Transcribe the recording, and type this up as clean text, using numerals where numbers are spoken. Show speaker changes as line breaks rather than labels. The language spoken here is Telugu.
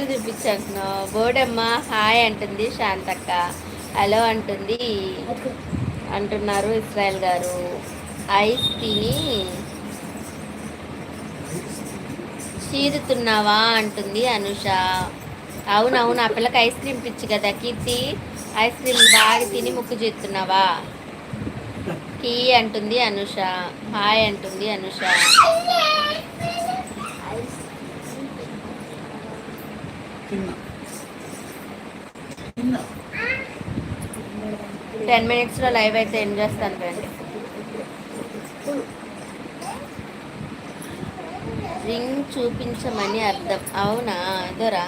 దగ్గర చూపించంటున్నావు. బోర్డమ్మ హాయ్ అంటుంది, శాంతక్క హలో అంటుంది అంటున్నారు ఇస్రాయల్ గారు. ఐస్ తిని చీరుతున్నావా అంటుంది అనుష. అవునవును, ఆ పిల్లకి ఐస్ క్రీమ్ పిచ్చి కదా కీర్తి. ఐస్ క్రీమ్ బాగా తిని ముక్కు చేస్తున్నావా కీ అంటుంది అనుష. హాయ్ అంటుంది అనుష. 10 minutes లైవ్ అయితే ఏం చేస్తాను రండి. రింగ్ చూపించమని అర్థం. అవునా, ఇదోరా